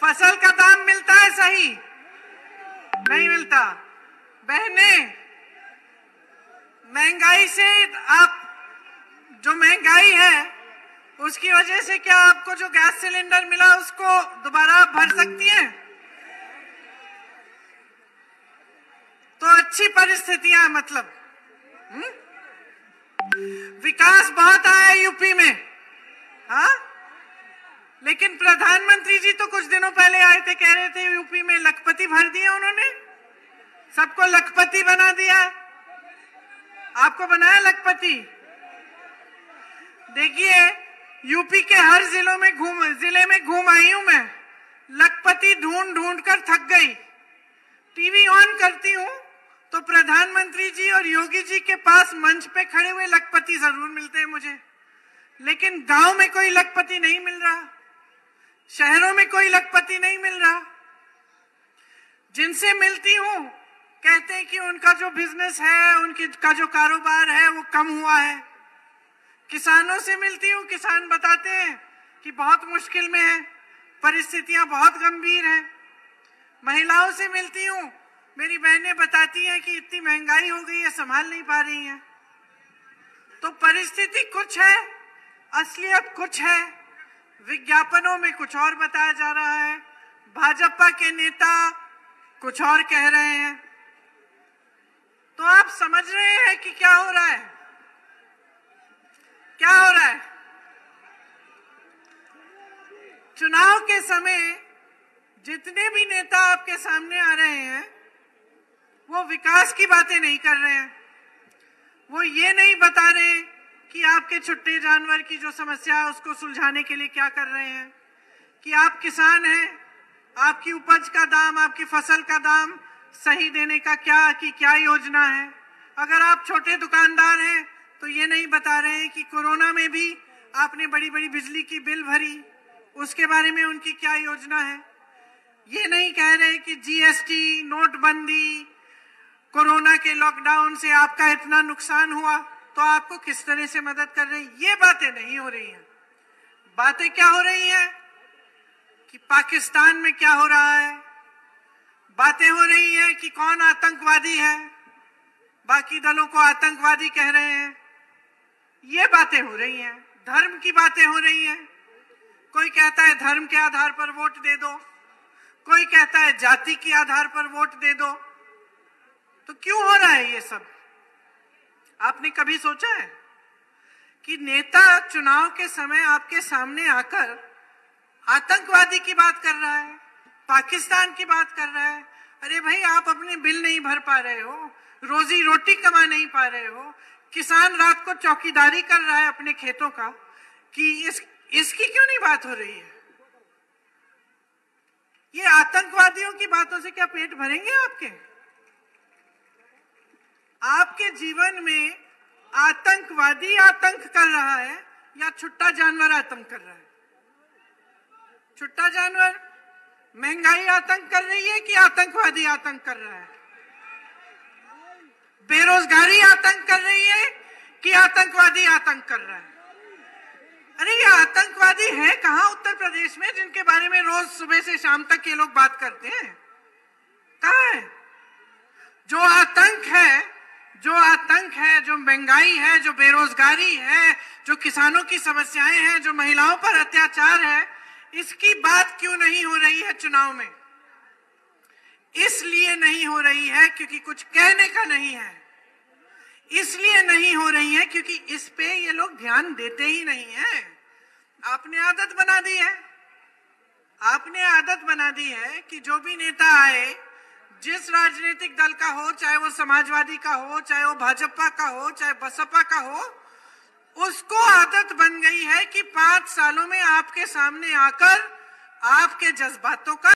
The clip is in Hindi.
फसल का दाम मिलता है सही? नहीं मिलता। बहने, महंगाई से आप, जो महंगाई है उसकी वजह से क्या आपको जो गैस सिलेंडर मिला उसको दोबारा आप भर सकती हैं? तो अच्छी परिस्थितियां, मतलब विकास बहुत आया यूपी में, हाँ, लेकिन प्रधानमंत्री जी तो कुछ दिनों पहले आए थे, कह रहे थे यूपी में लखपति भर दिया उन्होंने, सबको लखपति बना दिया। आपको बनाया लखपति? देखिए, यूपी के हर जिले में घूम आई हूं मैं, लखपति ढूंढ ढूंढ कर थक गई। टीवी ऑन करती हूं तो प्रधानमंत्री जी और योगी जी के पास मंच पे खड़े हुए लखपति जरूर मिलते हैं मुझे, लेकिन गांव में कोई लखपति नहीं मिल रहा, शहरों में कोई लखपति नहीं मिल रहा। जिनसे मिलती हूं कहते हैं कि उनका जो बिजनेस है, उनका जो कारोबार है वो कम हुआ है। किसानों से मिलती हूं, किसान बताते हैं कि बहुत मुश्किल में है, परिस्थितियां बहुत गंभीर हैं। महिलाओं से मिलती हूं, मेरी बहनें बताती हैं कि इतनी महंगाई हो गई है, संभाल नहीं पा रही हैं। तो परिस्थिति कुछ है, असलियत कुछ है, विज्ञापनों में कुछ और बताया जा रहा है, भाजपा के नेता कुछ और कह रहे हैं। तो आप समझ रहे हैं कि क्या हो रहा है? क्या हो रहा है? चुनाव के समय जितने भी नेता आपके सामने आ रहे हैं वो विकास की बातें नहीं कर रहे हैं। वो ये नहीं बता रहे कि आपके छुट्टे जानवर की जो समस्या है उसको सुलझाने के लिए क्या कर रहे हैं, कि आप किसान हैं, आपकी उपज का दाम, आपकी फसल का दाम सही देने का क्या योजना है। अगर आप छोटे दुकानदार हैं तो ये नहीं बता रहे हैं कि कोरोना में भी आपने बड़ी बड़ी बिजली की बिल भरी, उसके बारे में उनकी क्या योजना है। ये नहीं कह रहे कि जीएसटी, नोटबंदी, कोरोना के लॉकडाउन से आपका इतना नुकसान हुआ तो आपको किस तरह से मदद कर रहे हैं। ये बातें नहीं हो रही हैं। बातें क्या हो रही हैं कि पाकिस्तान में क्या हो रहा है, बातें हो रही हैं कि कौन आतंकवादी है, बाकी दलों को आतंकवादी कह रहे हैं। ये बातें हो रही हैं। धर्म की बातें हो रही हैं। कोई कहता है धर्म के आधार पर वोट दे दो, कोई कहता है जाति के आधार पर वोट दे दो। तो क्यों हो रहा है ये सब? आपने कभी सोचा है कि नेता चुनाव के समय आपके सामने आकर आतंकवादी की बात कर रहा है, पाकिस्तान की बात कर रहा है? अरे भाई, आप अपने बिल नहीं भर पा रहे हो, रोजी रोटी कमा नहीं पा रहे हो, किसान रात को चौकीदारी कर रहा है अपने खेतों का, कि इसकी क्यों नहीं बात हो रही है? ये आतंकवादियों की बातों से क्या पेट भरेंगे आपके? आपके जीवन में आतंकवादी आतंक कर रहा है या छुट्टा जानवर आतंक कर रहा है? छुट्टा जानवर, महंगाई आतंक कर रही है कि आतंकवादी आतंक कर रहा है? बेरोजगारी आतंक कर रही है कि आतंकवादी आतंक कर रहा है? अरे ये आतंकवादी है कहां उत्तर प्रदेश में जिनके बारे में रोज सुबह से शाम तक ये लोग बात करते हैं? कहां है? जो आतंक है, जो महंगाई है, जो बेरोजगारी है, जो किसानों की समस्याएं हैं, जो महिलाओं पर अत्याचार है, इसकी बात क्यों नहीं हो रही है चुनाव में? इसलिए नहीं हो रही है क्योंकि कुछ कहने का नहीं है। इसलिए नहीं हो रही है क्योंकि इस पे ये लोग ध्यान देते ही नहीं है। आपने आदत बना दी है, आपने आदत बना दी है कि जो भी नेता आए, जिस राजनीतिक दल का हो, चाहे वो समाजवादी का हो, चाहे वो भाजपा का हो, चाहे बसपा का हो, उसको आदत बन गई है कि 5 सालों में आपके सामने आकर आपके जज्बातों का